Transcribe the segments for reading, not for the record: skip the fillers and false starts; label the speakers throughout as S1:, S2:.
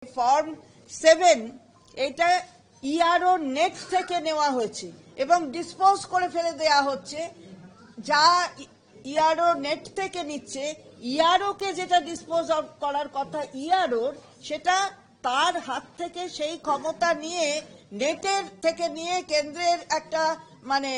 S1: Form 7 এটা ERO net থেকে নেওয়া হয়েছে এবং ডিসপোজ করে ফেলে দেয়া হচ্ছে। যা ইআরও নেট থেকে নিচ্ছে, ইআরও কে যেটা ডিসপোজ করার কথা ইআরওর, সেটা তার হাত থেকে সেই ক্ষমতা নিয়ে নেটের থেকে নিয়ে কেন্দ্রের একটা মানে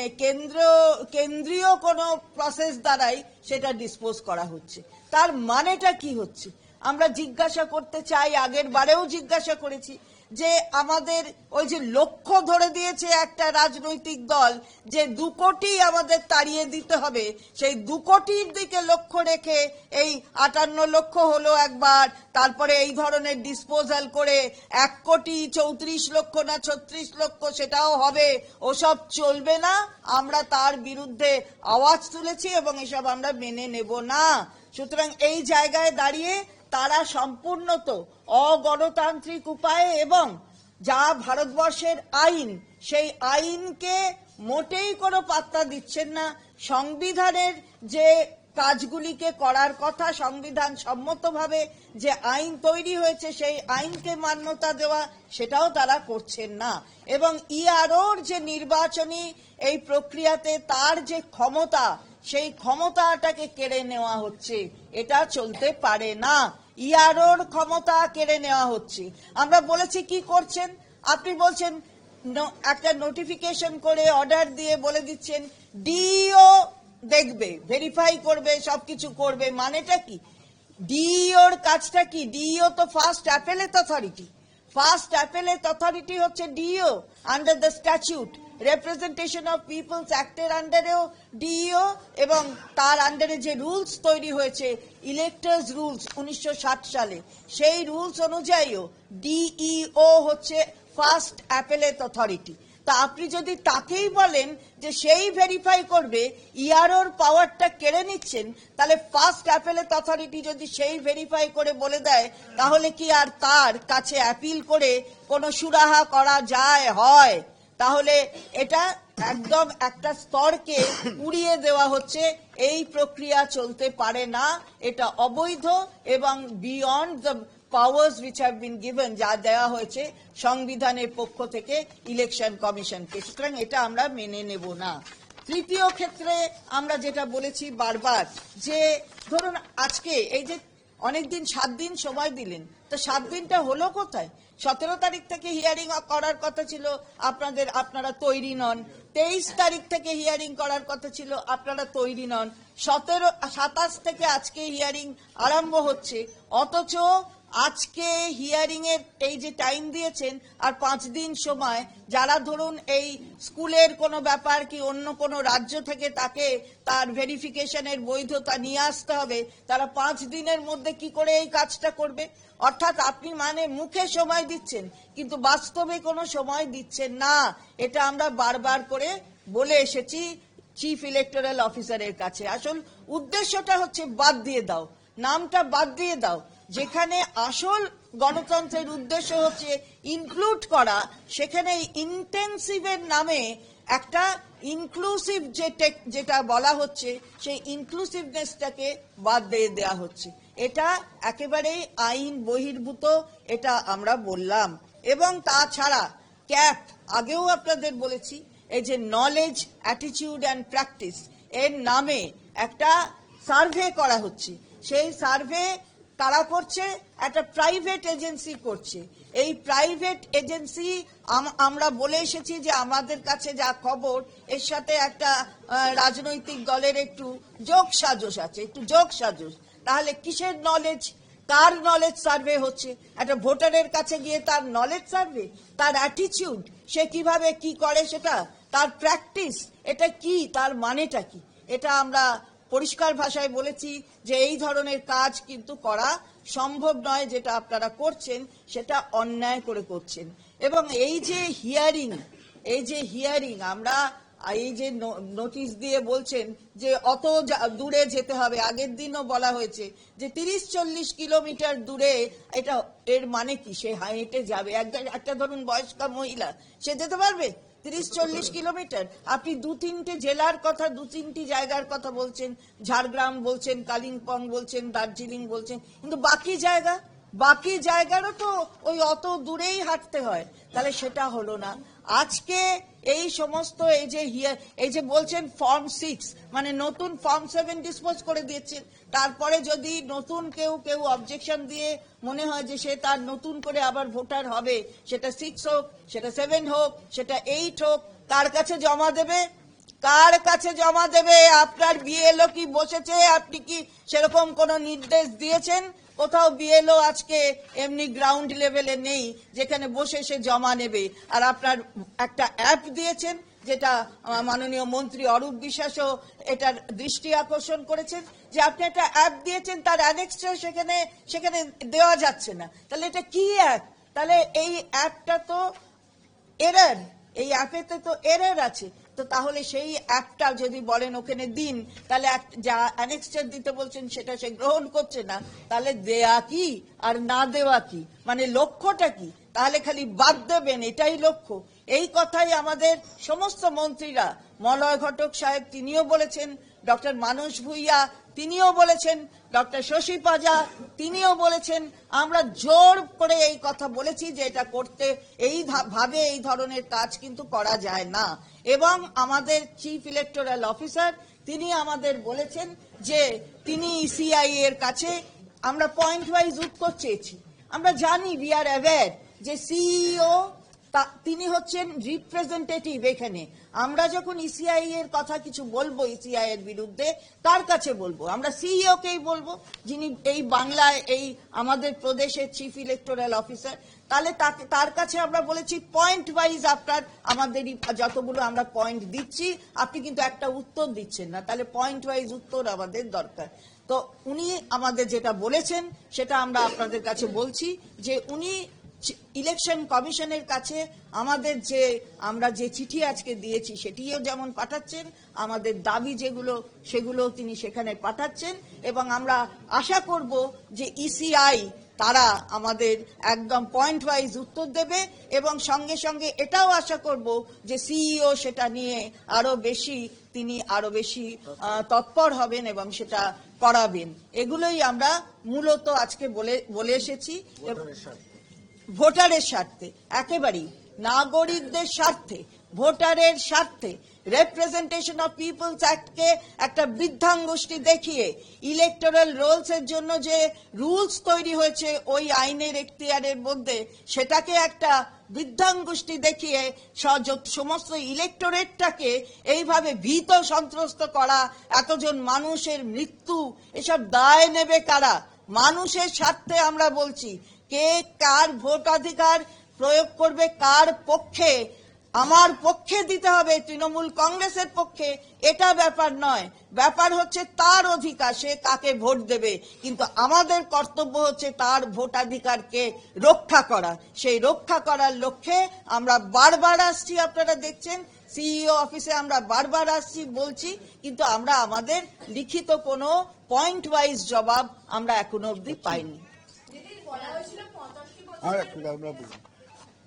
S1: কেন্দ্রীয় কোনো প্রসেস দ্বারাই সেটা ডিসপোজ করা হচ্ছে। তার মানেটা কি হচ্ছে আমরা জিজ্ঞাসা করতে চাই, আগের বারেও জিজ্ঞাসা করেছি যে আমাদের ওই যে লক্ষ্য ধরে দিয়েছে একটা রাজনৈতিক দল যে 2 কোটি আমাদের তাড়িয়ে দিতে হবে, সেই 2 কোটির দিকে লক্ষ্য রেখে এই 58 লক্ষ হলো একবার, তারপরে এই ধরনের ডিসপোজাল করে 1 কোটি 34 লক্ষ না 36 লক্ষ সেটাও হবে, ওসব চলবে না। আমরা তার বিরুদ্ধে আওয়াজ তুলেছি এবং এসব আমরা মেনে নেব না। সুতরাং এই জায়গায় দাঁড়িয়ে তারা সম্পূর্ণত অগণতান্ত্রিক উপায়ে এবং যা ভারতবর্ষের আইন, সেই আইনকে মোটেই কোনো পাত্তা দিচ্ছেন না। সংবিধানের যে কাজগুলিকে করার কথা, সংবিধান সম্মতভাবে যে আইন তৈরি হয়েছে সেই আইনকে মান্যতা দেওয়া, সেটাও তারা করছেন না। এবং ইআরওর যে নির্বাচনী এই প্রক্রিয়াতে তার যে ক্ষমতা, সেই ক্ষমতাটাকে কেড়ে নেওয়া হচ্ছে, এটা চলতে পারে না। ইআরওর ক্ষমতা কেড়ে নেওয়া হচ্ছে। আমরা বলেছি কি করছেন, আপনি বলছেন একটা নোটিফিকেশন করে অর্ডার দিয়ে বলে দিচ্ছেন ডিইও দেখবে, ভেরিফাই করবে, সবকিছু করবে। মানেটা কি? ডিইওর কাজটা কি? ডিইও তো first appellate authority. First appellate authority হচ্ছে DEO under the statute. Representation of people's অ্যাক্টের আন্ডারেও ডিইও, এবং তার আন্ডারে যে রুলস তৈরি হয়েছে ইলেক্টর্স রুলস 1960 সালে, সেই রুলস অনুযায়ীও ডিইও হচ্ছে ফার্স্ট অ্যাপেলেট অথরিটি। তা আপনি যদি তাকেই বলেন যে সেই ভেরিফাই করবে, ইআরওর পাওয়ারটা কেড়ে নিচ্ছেন, তাহলে ফার্স্ট অ্যাপেলেট অথরিটি যদি সেই ভেরিফাই করে বলে দেয়, তাহলে কি আর তার কাছে অ্যাপিল করে কোনো সুরাহা করা যায়? হয়? তাহলে এটা একদম একটা স্তরকে উড়িয়ে দেওয়া হচ্ছে। এই প্রক্রিয়া চলতে পারে না, এটা অবৈধ এবং beyond the powers which have been given, যা দেওয়া হয়েছে সংবিধানের পক্ষ থেকে ইলেকশন কমিশনকে। সুতরাং এটা আমরা মেনে নেব না। তৃতীয় ক্ষেত্রে আমরা যেটা বলেছি বারবার, যে ধরুন আজকে এই যে অনেকদিন 7 দিন সময় দিলেন, তো 7 দিনটা হলো কোথায়? 17 তারিখ থেকে হিয়ারিং করার কথা ছিল, আপনারা তৈরি নন। 23 তারিখ থেকে হিয়ারিং করার কথা ছিল, আপনারা তৈরি নন। 27 থেকে আজকে হিয়ারিং আরম্ভ হচ্ছে, অথচ আজকে হিয়ারিং এর এই যে টাইম দিয়েছেন আর 5 দিন সময়, যারা ধরুন এই স্কুলের কোনো ব্যাপার কি অন্য কোনো রাজ্য থেকে তাকে তার ভেরিফিকেশনের বৈধতা নিয়ে আসতে হবে, তারা 5 দিনের মধ্যে কি করে এই কাজটা করবে? অর্থাৎ আপনি মানে মুখে সময় দিচ্ছেন কিন্তু বাস্তবে কোনো সময় দিচ্ছেন না। এটা আমরা বারবার করে বলে এসেছি চিফ ইলেকটোরাল অফিসারের কাছে। আসল উদ্দেশ্যটা হচ্ছে বাদ দিয়ে দাও, নামটা বাদ দিয়ে দাও। যেখানে আসল গণতন্ত্রের উদ্দেশ্য হচ্ছে ইনক্লুড করা, সেখানে ইন্টেন্সিভের নামে একটা ইনক্লুসিভ যেটা বলা হচ্ছে, সেই ইনক্লুসিভনেসটাকে বাদ দিয়ে দেওয়া হচ্ছে। এটা একেবারেই আইন বহির্ভূত, এটা আমরা বললাম। এবং তাছাড়া ক্যাপ, আগেও আপনাদের বলেছি, এই যে নলেজ, অ্যাটিটিউড অ্যান্ড প্র্যাকটিস, এর নামে একটা সার্ভে করা হচ্ছে। সেই সার্ভে কারা করছে? একটা প্রাইভেট এজেন্সি করছে। এই প্রাইভেট এজেন্সি, আমরা বলে এসেছি যে আমাদের কাছে যা খবর, এর সাথে একটা রাজনৈতিক দলের একটু যোগসাজশ আছে, একটু যোগসাজশ। তাহলে কিসের নলেজ, কার নলেজ সার্ভে হচ্ছে? একটা ভোটারের কাছে গিয়ে তার নলেজ সার্ভে, তার অ্যাটিটিউড, সে কিভাবে কি করে সেটা, তার প্র্যাকটিস, এটা কি, তার মানেটা কি? এটা আমরা পরিষ্কার ভাষায় বলেছি যে এই ধরনের কাজ কিন্তু করা সম্ভব নয়। যেটা আপনারা করছেন সেটা অন্যায় করে করছেন। এবং এই যে হিয়ারিং আমরা এই যে নোটিশ দিয়ে বলছেন যে অত দূরে যেতে হবে, আগের দিনও বলা হয়েছে যে 30-40 কিলোমিটার দূরে, এটা এর মানে কি? সে হেঁটে যাবে? একটা ধরুন বয়স্কা মহিলা, সে যেতে পারবে 30-40 কিলোমিটার? আপনি 2-3টে জেলার কথা, 2-3টি জায়গার কথা বলছেন, ঝাড়গ্রাম বলছেন, কালিম্পং বলছেন, দার্জিলিং বলছেন, কিন্তু বাকি জায়গা বাকি জায়গারও তো ওই অত দূরেই হাঁটতে হয়, তাহলে সেটা হলো না। আজকে এই সমস্ত এই যে বলছেন ফর্ম 6 মানে নতুন ফর্ম 7 ডিসপোজ করে দিয়েছেন, তারপরে যদি নতুন কেউ অবজেকশন দিয়ে মনে হয় যে সে তার নতুন করে আবার ভোটার হবে, সেটা 6 হোক, সেটা 7 হোক, সেটা 8 হোক, কার কাছে জমা দেবে? কার কাছে জমা দেবে? আপনার বিএলও কি বসেছে? আপনি কি সেরকম কোনো নির্দেশ দিয়েছেন? কোথাও বিএলও আজকে এমনি গ্রাউন্ড লেভেলে নেই যেখানে বসে সে জমা নেবে। আর আপনার একটা অ্যাপ দিয়েছেন, যেটা মাননীয় মন্ত্রী অরূপ বিশ্বাসও এটার দৃষ্টি আকর্ষণ করেছেন, যে আপনি একটা অ্যাপ দিয়েছেন, তার অ্যানেক্সটা সেখানে দেওয়া যাচ্ছে না। তাহলে এটা কি অ্যাপ? তাহলে এই অ্যাপটা তো এরর, এই অ্যাপেতে তো এরর আছে। তো তাহলে সেই অ্যাপটা যদি বলেন ওখানে দিন, তাহলে যা অ্যানেক্সচার দিতে বলছেন সেটা সে গ্রহণ করছে না, তাহলে দেয়া কি আর না দেওয়া কি? মানে লক্ষ্যটা কি? তাহলে খালি বাদ দেবেন এটাই লক্ষ্য? এই কথাই আমাদের সমস্ত মন্ত্রীরা, মলয় ঘটক সাহেব তিনিও বলেছেন, ডক্টর মানস ভুইয়া তিনিও বলেছেন, ডক্টর শশী পাজা তিনিও বলেছেন। আমরা জোর করে এই কথা বলেছি যে এটা করতে ভাবে এই ধরনের কাজ কিন্তু করা যায় না। এবং আমাদের চিফ ইলেকটোরাল অফিসার তিনি আমাদের বলেছেন যে তিনি ইসিআই এর কাছে আমরা পয়েন্ট ওয়াইজ উত্তর চেয়েছি। আমরা জানি, উই আর অ্যাওয়্যার যে সিইও তিনি হচ্ছেন রিপ্রেজেন্টেটিভ এখানে। আমরা যখন ইসিআই এর কথা কিছু বলবো, ইসিআই এর বিরুদ্ধে, কার কাছে বলবো? আমরা সিইও কেই বলবো, যিনি এই বাংলায় এই আমাদের প্রদেশের চিফ ইলেকটোরাল অফিসার। তাহলে তার কাছে আমরা বলেছি পয়েন্ট ওয়াইজ আপনার আমাদের যতগুলো আমরা পয়েন্ট দিচ্ছি, আপনি কিন্তু একটা উত্তর দিচ্ছেন না, তাহলে পয়েন্ট ওয়াইজ উত্তর আমাদের দরকার। তো উনি আমাদের যেটা বলেছেন সেটা আমরা আপনাদের কাছে বলছি, যে উনি ইলেকশন কমিশনের কাছে আমাদের আমরা যে চিঠি আজকে দিয়েছি সেটিও যেমন পাঠাচ্ছেন, আমাদের দাবি যেগুলো সেগুলো তিনি সেখানে পাঠাচ্ছেন। এবং আমরা আশা করব যে ইসিআই তারা আমাদের একদম পয়েন্ট ওয়াইজ উত্তর দেবে, এবং সঙ্গে সঙ্গে এটাও আশা করব যে সিইও সেটা নিয়ে তিনি আরো বেশি তৎপর হবেন এবং সেটা করাবেন। এগুলোই আমরা মূলত আজকে বলে এসেছি। ভোটারের স্বার্থে, একেবারেই নাগরিকদের স্বার্থে, ভোটারের স্বার্থে রিপ্রেজেন্টেশন অফ পিপলস অ্যাক্টকে একটা বৃদ্ধাঙ্গুষ্টি দেখিয়ে ইলেকটোরাল রোলস এর জন্য যে রুলস তৈরি হয়েছে ওই আইনের এখতিয়ারের মধ্যে, সেটাকে একটা বৃদ্ধাঙ্গুষ্টি দেখিয়ে সমস্ত ইলেকটোরেটটাকে এইভাবে ভীত সন্ত্রস্ত করা, এতজন মানুষের মৃত্যু, এসব দায় নেবে কারা? মানুষের স্বার্থে আমরা বলছি, কে কার ভোটাধিকার প্রয়োগ করবে, কার পক্ষে, আমার পক্ষে দিতে হবে, তৃণমূল কংগ্রেসের পক্ষে, এটা ব্যাপার নয়। ব্যাপার হচ্ছে তার অধিকার, সে কাকে ভোট দেবে। কিন্তু আমাদের কর্তব্য হচ্ছে তার ভোটাধিকারকে রক্ষা করা। সেই রক্ষা করার লক্ষ্যে আমরা বারবার আসছি, আপনারা দেখছেন সিইও অফিসে আমরা বারবার আসছি, বলছি, কিন্তু আমরা আমাদের লিখিত কোনো পয়েন্ট ওয়াইজ জবাব আমরা এখনো অবধি পাইনি।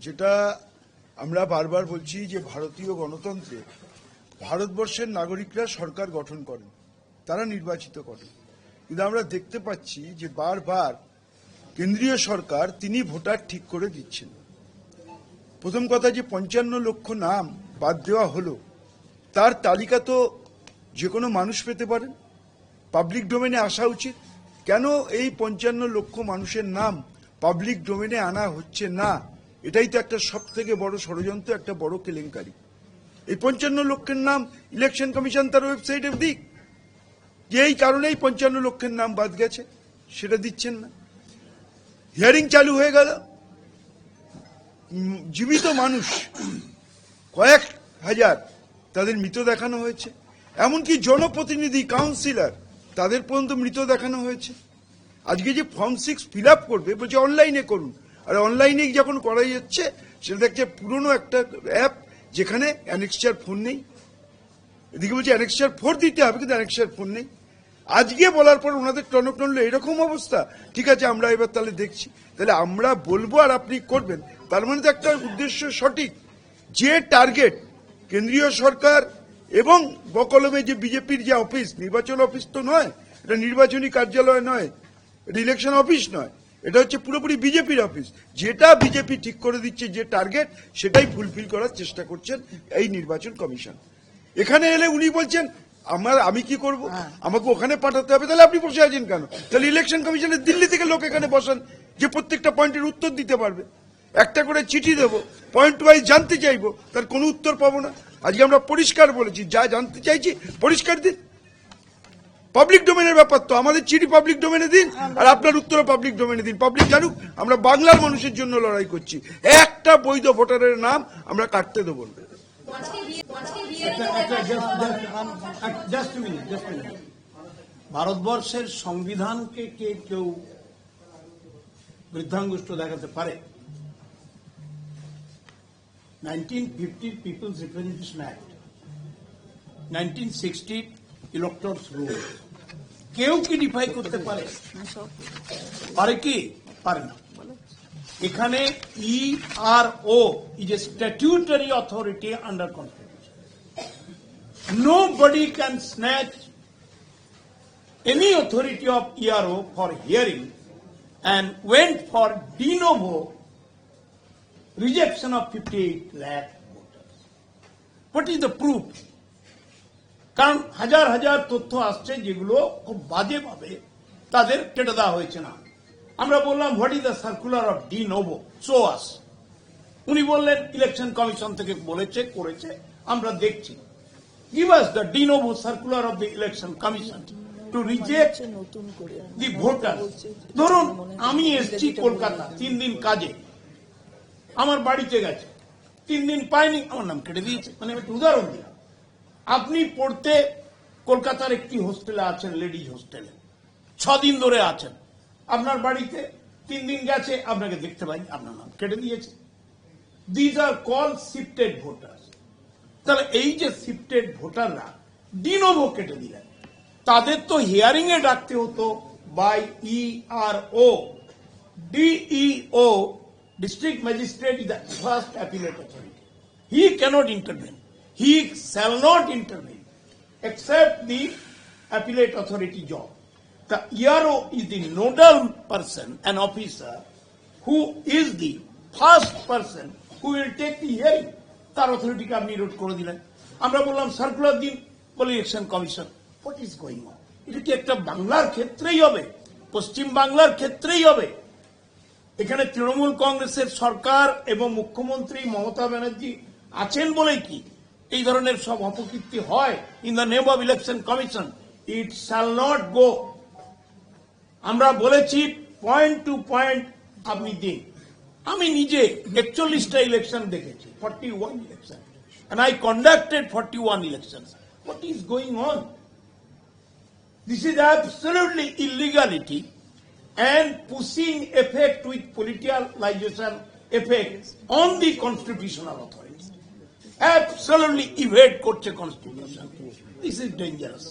S2: যেটা আমরা বারবার বলছি যে ভারতীয় গণতন্ত্রে ভারতবর্ষের নাগরিকরা সরকার গঠন করেন, তারা নির্বাচিত করেন। কিন্তু আমরা দেখতে পাচ্ছি যে বারবার কেন্দ্রীয় সরকার তিনি ভোটার ঠিক করে দিচ্ছেন। প্রথম কথা, যে 55 লক্ষ নাম বাদ দেওয়া হলো, তার তালিকা তো যে কোনো মানুষ পেতে পারেন, পাবলিক ডোমেনে আসা উচিত। কেন এই 55 লক্ষ মানুষের নাম পাবলিক ডোমেনে আনা হচ্ছে না? এটাই তো একটা সব থেকে বড় ষড়যন্ত্র, একটা বড় কেলেঙ্কারি। এই 55 লক্ষের নাম ইলেকশন কমিশন তার ওয়েবসাইটে দিক, যে এই কারণেই 55 লক্ষের নাম বাদ গেছে, সেটা দিচ্ছেন না। হিয়ারিং চালু হয়ে গেল, জীবিত মানুষ কয়েক হাজার, তাদের মৃত দেখানো হয়েছে। এমনকি জনপ্রতিনিধি, কাউন্সিলর, তাদের পর্যন্ত মৃত দেখানো হয়েছে। আজকে যে ফর্ম 6 ফিল আপ করবে, বলছে অনলাইনে করুন। আর অনলাইনে যখন করাই হচ্ছে, সেটা দেখছে পুরনো একটা অ্যাপ যেখানে অ্যানেক্সচার ফোন নেই। এদিকে বলছে অ্যানেক্সচার 4 দিতে হবে, কিন্তু অ্যানেক্সচার ফোন নেই। আজকে বলার পর ওনাদের টনক নড়লো, এরকম অবস্থা, ঠিক আছে আমরা এবার তাহলে দেখছি। তাহলে আমরা বলবো আর আপনি করবেন, তার মানে তো একটা উদ্দেশ্য সঠিক। যে টার্গেট কেন্দ্রীয় সরকার এবং বকলমে যে বিজেপির যে অফিস, নির্বাচন অফিস তো নয়, এটা নির্বাচনী কার্যালয় নয়, এটা ইলেকশন অফিস নয়, এটা হচ্ছে পুরোপুরি বিজেপির অফিস। যেটা বিজেপি ঠিক করে দিচ্ছে যে টার্গেট, সেটাই ফুলফিল করার চেষ্টা করছেন এই নির্বাচন কমিশন। এখানে এলে উনি বলছেন আমি কি করব, আমাকে ওখানে পাঠাতে হবে। তাহলে আপনি বসে আছেন কেন? তাহলে ইলেকশন কমিশনের দিল্লি থেকে লোক এখানে বসান, যে প্রত্যেকটা পয়েন্টের উত্তর দিতে পারবে। একটা করে চিঠি দেবো, পয়েন্ট ওয়াইজ জানতে চাইবো, তার কোনো উত্তর পাবো না। আজকে আমরা পরিষ্কার বলেছি, যা জানতে চাইছি পরিষ্কার দিন। পাবলিক ডোমেনের ব্যাপার তো, আমাদের চিঠি পাবলিক ডোমেনে দিন, আর আপনার উত্তরও পাবলিক ডোমেনে দিন। পাবলিক জানুক আমরা বাংলার মানুষের জন্য লড়াই করছি। একটা বৈধ ভোটারের নাম আমরা কাটতে দেবো না।
S3: Just minute. ভারতবর্ষের সংবিধানকে কেউ বৃদ্ধাঙ্গুষ্ঠ দেখাতে পারে? 1950 people's representation act, 1960 electors rule, কেউ কি ডিফাই করতে পারে? পারে কি? পারে না। এখানে ERO is a statutory authority under Constitution. Nobody can snatch any authority of ERO for hearing and went for de novo rejection of 58 lakh voters. What is the proof? কারণ হাজার হাজার তথ্য আসছে যেগুলো খুব বাজেভাবে তাদের কেটে দেওয়া হয়েছে না। আমরা বললাম what is the circular of D novo, show us. উনি বললেন ইলেকশন কমিশন থেকে বলেছে, করেছে, আমরা দেখছি। Give us the D novo circular of the election commission to reject the voter. ধরুন আমি এসছি কলকাতা 3 দিন কাজে, আমার বাড়িতে গেছে, 3 দিন পাইনি, আমার নাম কেটে দিয়েছে। মানে আমি একটা উদাহরণ দিলাম। আপনি পড়তে কলকাতার একটি হোস্টেলে আছেন, লেডিজ হোস্টেলে 6 দিন ধরে আছেন, আপনার বাড়িতে 3 দিন গেছে, আপনাকে দেখতে পাই, আপনার নাম কেটে দিয়েছে। These are call shifted voter. তাহলে এই যে শিফটেড ভোটাররা ডিনোভো কেটে দিলেন, তাদের তো হিয়ারিং এ ডাকতে হতো by ERO। DEO, district magistrate, is the first appellate authority. He cannot intervene, he shall not intervene except the appellate authority job. The ERO is the nodal person, an officer, who is the first person who will take the hearing. তার অথরিটিকে আপনি road করে দিলেন। আমরা বললাম circular দিন, বলে election commission. What is going on? এটা কি একটা বাংলার ক্ষেত্রেই হবে, পশ্চিম বাংলার ক্ষেত্রেই হবে? এখানে তৃণমূল কংগ্রেসের সরকার এবং মুখ্যমন্ত্রী মমতা ব্যানার্জি আছেন বলেই কি এই ধরনের সব অপকীর্তি হয়? In the name of election commission it shall not go. আমরা বলেছি পয়েন্ট টু পয়েন্ট আপনি দিন। আমি নিজে 41টা ইলেকশন দেখেছি, 41 election, and I conducted 41 elections. What is going on? This is absolutely illegality and pushing effect with politicalization effect on the constitutional authorities. Absolutely evade করছে constitution. This is dangerous.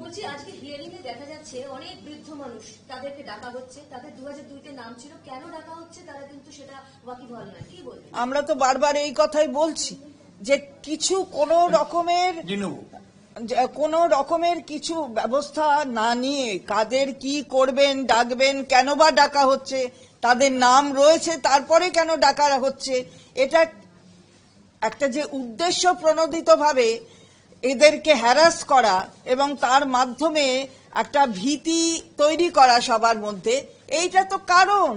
S4: বলছি আজকে hearing এ দেখা যাচ্ছে অনেক বৃদ্ধ মানুষ, তাদেরকে ডাকা হচ্ছে, তাদের 2002-তে নাম ছিল, কেন ডাকা হচ্ছে তারা কিন্তু সেটা ওয়াকিবহাল নয়। কি বলবেন?
S1: আমরা তো বারবার এই কথাই বলছি যে কিছু কোন রকমের কিছু ব্যবস্থা না নিয়ে কাদের কি করবেন, ডাকবেন, কেন বা ডাকা হচ্ছে, তাদের নাম রয়েছে তারপরে কেন ডাকা হচ্ছে, এটা একটা যে উদ্দেশ্য প্রণোদিত ভাবে এদেরকে হ্যারাস করা এবং তার মাধ্যমে একটা ভীতি তৈরি করা সবার মধ্যে, এইটা তো কারণ।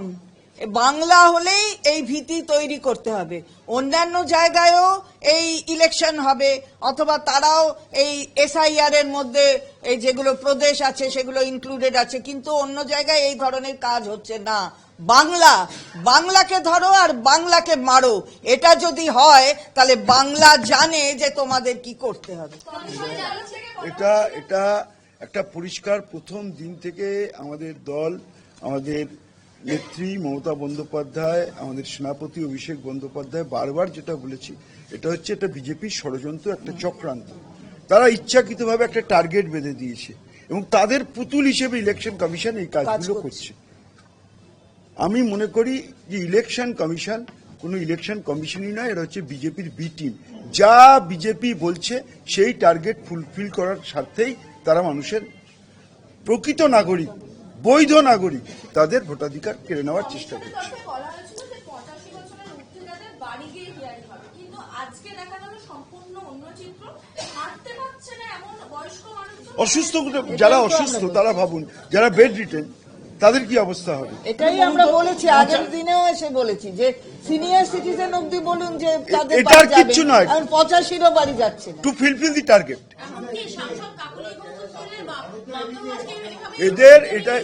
S1: বাংলা হলেই এই ভীতি তৈরি করতে হবে। অন্যান্য জায়গায়ও এই ইলেকশন হবে, অথবা তারাও এই SIR এর মধ্যে এই যেগুলো প্রদেশ আছে সেগুলো ইনক্লুডেড আছে, কিন্তু অন্য জায়গায় এই ধরনের কাজ হচ্ছে না। বাংলাকে ধরো আর বাংলাকে মারো, এটা যদি হয় তাহলে বাংলা জানে যে তোমাদের কি করতে হবে।
S2: এটা একটা পরিষ্কার প্রথম দিন থেকে আমাদের দল, আমাদের নেত্রী মমতা বন্দ্যোপাধ্যায়, আমাদের সেনাপতি অভিষেক বন্দ্যোপাধ্যায় বারবার যেটা বলেছি, এটা হচ্ছে একটা বিজেপির ষড়যন্ত্র, একটা চক্রান্ত। তারা ইচ্ছাকৃতভাবে একটা টার্গেট বেঁধে দিয়েছে এবং তাদের পুতুল হিসেবে ইলেকশন কমিশন এই কাজগুলো করছে। আমি মনে করি যে ইলেকশন কমিশন কোনো ইলেকশন কমিশনই নয়, এটা হচ্ছে বিজেপির বি টিম। যা বিজেপি বলছে সেই টার্গেট ফুলফিল করার স্বার্থেই তারা মানুষের প্রকৃত নাগরিক, বৈধ নাগরিক তাদের ভোটাধিকার কেড়ে নেওয়ার চেষ্টা
S4: কমিশনের
S2: করছে।
S4: তরফে বলা হয়েছিল যে 85 বছরের ঊর্ধ্বে যাদের বাড়ি গিয়ে হিয়ারিং হবে, কিন্তু আজকে দেখা গেল সম্পূর্ণ অন্য চিত্র। হাঁটতে পারছে না এমন বয়স্ক মানুষজন,
S2: অসুস্থ যারা অসুস্থ তারা ভাবুন, যারা বেড রিটেন তাদের কি অবস্থা হবে?
S1: এটাই আমরা বলেছি, আগের দিনেও এসে বলেছি যে সিনিয়র সিটিজেন অব্দি বলুন যে তাদের
S2: এটা আর
S1: বাড়ি
S2: কিচ্ছু
S1: যাবে,
S2: নয়।
S1: আর 85-রও বাড়ি যাচ্ছে না।
S2: টু ফুলফিল দি টার্গেট।
S4: এমনকি সাংসদ কাকলি ঘোষের মাধ্যমে আজকে এভাবে
S2: এদের এটা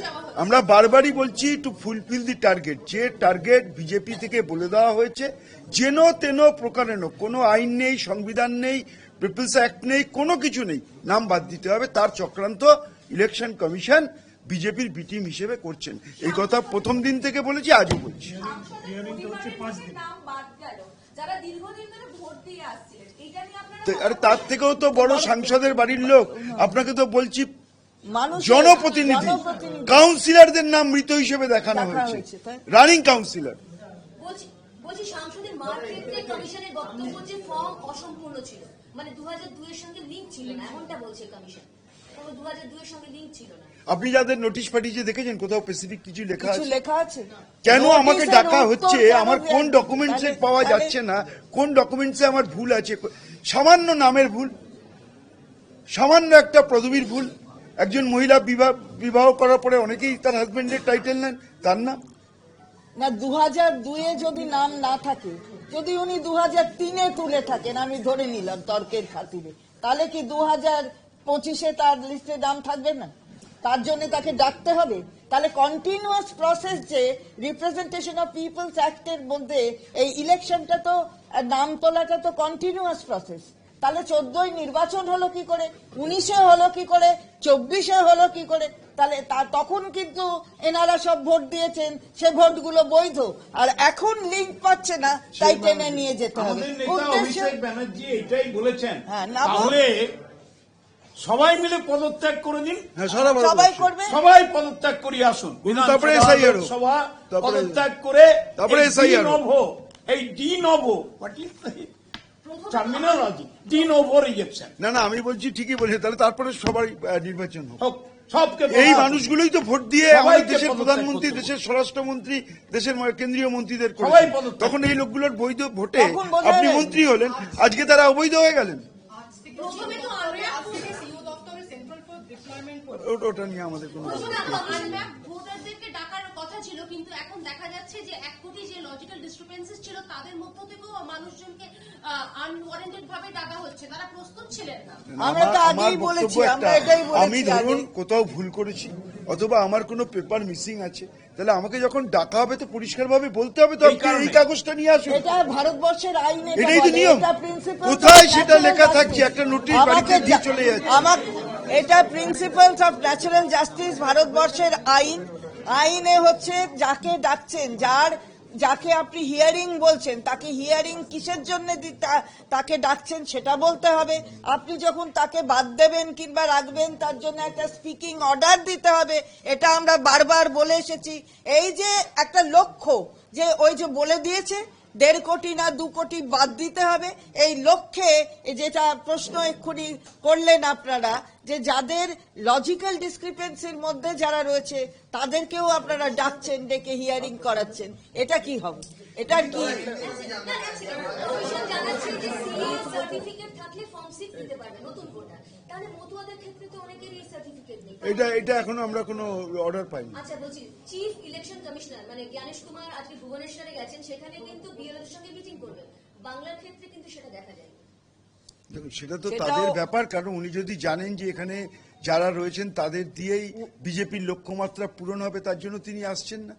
S2: আমরা বারবারই বলছি, টু ফুলফিল দি টার্গেট। যে টার্গেট বিজেপি থেকে বলে দেওয়া হয়েছে, যেন তেন প্রকারেণ কোনো আইন নেই, সংবিধান নেই, পিপলস অ্যাক্ট নেই, কোনো কিছু নেই, নাম বাদ দিতে হবে, তার চক্রান্ত ইলেকশন কমিশন বিজেপির বি টিম হিসেবে করছেন। এই কথা প্রথম দিন থেকে বলেছি, আজও বলছি।
S4: সাংসদের পরিবারের নাম বাদ গেল, যারা দীর্ঘদিন ধরে ভোট দিয়ে আসছিলেন, এটা নিয়ে আপনারা
S2: আর তার থেকেও তো বড় সাংসদের বাড়ির লোক, আপনাকে তো বলছি
S1: মানুষ
S2: জনপ্রতিনিধি, কাউন্সিলরদের নাম মৃত হিসেবে দেখানো
S1: দেখা
S2: হয়েছে,
S1: হয়েছে, তাই?
S2: Running councillor.
S4: বলছি সাংসদের মার ক্ষেত্রে কমিশনের বক্তব্য যে ফর্ম অসম্পূর্ণ ছিল, মানে 2002 এর সঙ্গে লিঙ্ক ছিল না, এমনটা বলছে কমিশন। কোনো 2002 এর সঙ্গে লিঙ্ক ছিল না।
S2: আপনি যাদের নোটিশ পাঠিয়েছে দেখেছেন কোথাও স্পেসিফিক কিছু লেখা
S1: কিছু
S2: আছে?
S1: লেখা আছে?
S2: কেন আমাকে
S1: নোটিশের
S2: ডাকা
S1: উত্তর
S2: হচ্ছে?
S1: কেন
S2: আমার কোন
S1: দেন?
S2: ডকুমেন্টসে
S1: তাহলে-
S2: পাওয়া
S1: তাহলে-
S2: যাচ্ছে না? কোন ডকুমেন্টসে আমার ভুল আছে? সামান্য নামের ভুল, সামান্য একটা পদবীর ভুল। একজন মহিলা বিবাহ করার পরে অনেকেই তার হাজবেন্ডের টাইটেল নেন, তার নাম।
S1: না, 2002-এ যদি নাম না থাকে, যদি উনি 2003-এ তুলে থাকেন, আমি ধরে নিলাম তর্কের খাতিরে, তাহলে কি 2025-এ তার লিস্টে নাম থাকবে না? তার জন্য তাকে ডাকতে হবে? তাহলে কন্টিনিউয়াস প্রসেস, যে রিপ্রেজেন্টেশন অফ পিপলস অ্যাক্টের মধ্যে এই ইলেকশনটা তো, নাম তোলাটা তো কন্টিনিউয়াস প্রসেস। তাহলে 14-ই নির্বাচন হলো কি করে, 19-এ হলো কি করে, 24-এ হলো কি করে? তাহলে তখন কিন্তু এনারা সব ভোট দিয়েছেন, সে ভোটগুলো বৈধ। আর এখন লিঙ্ক পাচ্ছে না, তাই টেনে নিয়ে যেতে হবে।
S3: আমাদের নেতা
S1: উদ্দেশ্য-
S3: অভিষেক ব্যানার্জি এটাই বলেছেন।
S1: হ্যাঁ, না
S3: তাহলে সবাই মিলে পদত্যাগ করে দিন,
S2: হ্যাঁ, সারা
S1: সবাই
S2: ভারতবর্ষে।
S1: করবে।
S3: সবাই পদত্যাগ করিয়ে আসুন।
S2: তারপরে
S3: বিধানসভা,
S2: SIR ও।
S3: লোকসভা
S2: তারপরে-
S3: পদত্যাগ করে
S2: তারপরে
S3: এই
S2: SIR ও।
S3: ডিনোভো, এই de novo what is terminology, de novo rejection
S2: না না, আমি বলছি ঠিকই বলছি, তাহলে তারপরে সবাই নির্বাচন হোক।
S3: হোক, সবকে
S2: এই
S3: বলা
S2: মানুষগুলোই তো ভোট দিয়ে
S3: সবাইকে
S2: আমাদের দেশের
S3: পদত্যাগ
S2: প্রধানমন্ত্রী,
S3: করতে হবে।
S2: দেশের স্বরাষ্ট্রমন্ত্রী, দেশের কেন্দ্রীয় মন্ত্রীদের
S3: সবাই
S2: করেছেন।
S3: পদত্যাগ।
S2: তখন এই লোকগুলোর বৈধ ভোটে
S1: তখন বোঝা
S2: আপনি
S1: যায়।
S2: মন্ত্রী হলেন, আজকে তারা অবৈধ হয়ে গেলেন।
S4: প্রথমে তো আমরা
S2: ওটা নিয়ে আমাদের কোনো
S4: ভোটারদেরকে ডাকার কথা ছিল, কিন্তু এখন দেখা যাচ্ছে যে 1 কোটি যে লজিক্যাল ডিসক্রিপেন্সিস ছিল, তাদের মধ্য থেকেও মানুষজনকে আনওয়ারেন্টেড ভাবে ডাকা হচ্ছে, তারা প্রস্তুত ছিলেন না।
S1: আমরা তো
S2: আমার
S1: আগেই বলেছি,
S2: বক্তব্য
S1: আমরা
S2: একটা,
S1: এটাই বলেছি
S2: আমি ধরুন
S1: আগে।
S2: কোথাও ভুল করেছি অথবা আমার কোনো পেপার মিসিং আছে, তাহলে আমাকে যখন ডাকা হবে তো পরিষ্কারভাবে বলতে হবে, তো
S3: এই
S2: আপনি
S3: কারণে।
S2: এই কাগজটা নিয়ে আসুন।
S1: এটা ভারতবর্ষের আইন, এটা
S2: এটাই তো
S1: বলে,
S2: নিয়ম।
S1: এটা principles of
S2: কোথায় সেটা
S1: natural
S2: লেখা
S1: justice।
S2: থাকছে? একটা নোটিশ
S1: আমাকে
S2: বাড়িতে দিয়ে চলে যাচ্ছে।
S1: এটা প্রিন্সিপালস অফ ন্যাচারাল জাস্টিস, ভারতবর্ষের আইন। আইনে হচ্ছে যাকে ডাকছেন, যাকে আপনি হিয়ারিং বলছেন, তাকে হিয়ারিং কিসের জন্য তাকে ডাকছেন সেটা বলতে হবে। আপনি যখন তাকে বাদ দেবেন কিংবা রাখবেন, তার জন্য একটা স্পিকিং অর্ডার দিতে হবে। এটা আমরা বারবার বলে এসেছি। এই যে একটা লক্ষ্য, যে ওই যে বলে দিয়েছে 1.5 কোটি না 2 কোটি বাদ দিতে হবে, এই লক্ষ্যে যেটা প্রশ্ন এক্ষুনি করলেন আপনারা, যে যাদের লজিক্যাল ডিসক্রিপেন্সির মধ্যে যারা রয়েছে তাদেরকেও আপনারা ডাকছেন, ডেকে হিয়ারিং করাচ্ছেন, এটা কি হবে? এটার কি?
S4: কমিশন জানাচ্ছে যে সিএ সার্টিফিকেট থাকলে ফর্ম 6 দিতে পারবে নতুন ভোটার, তাহলে মতুয়াদের ক্ষেত্রে তো অনেকেরই সার্টিফিকেট নেই।
S2: এটা এখনো আমরা কোনো অর্ডার পাইনি।
S4: আচ্ছা, বলছি চিফ ইলেকশন কমিশনার মানে জ্ঞানেশ কুমার আজকে ভুবনেশ্বরে গেছেন, সেখানে কিন্তু বিএলওদের সঙ্গে মিটিং করবেন। বাংলার ক্ষেত্রে কিন্তু সেটা দেখা যায়।
S2: দেখুন, সেটা তো
S1: সেটাও-
S2: তাদের ব্যাপার, কারণ উনি যদি জানেন যে এখানে যারা রয়েছেন তাদের দিয়েই বিজেপির লক্ষ্যমাত্রা পূরণ হবে, তার জন্য তিনি আসছেন না।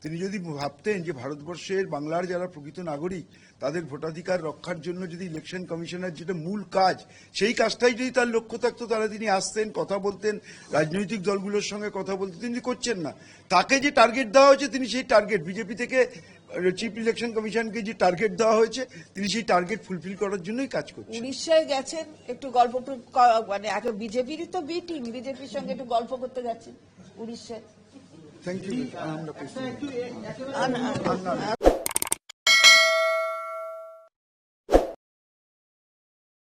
S2: তিনি যদি ভাবতেন যে ভারতবর্ষের বাংলার যারা প্রকৃত নাগরিক তাদের ভোটাধিকার রক্ষার জন্য যদি ইলেকশন কমিশনের যেটা মূল কাজ, সেই কাজটাই যদি তার লক্ষ্য থাকতো, তাহলে তিনি আসতেন, কথা বলতেন, রাজনৈতিক দলগুলোর সঙ্গে কথা বলতেন। তিনি করছেন না। তাকে যে টার্গেট দেওয়া হয়েছে, তিনি সেই টার্গেট, বিজেপি থেকে চিফ ইলেকশন কমিশনকে যে টার্গেট দেওয়া হয়েছে, তিনি সেই টার্গেট ফুলফিল করার জন্যই কাজ করছেন।
S1: উড়িষ্যায় গেছেন, একটু গল্প মানে বিজেপিরই তো বি টিম, বিজেপির সঙ্গে একটু গল্প করতে যাচ্ছেন উড়িষ্যায়।
S2: Thank you. আমরা
S1: আর-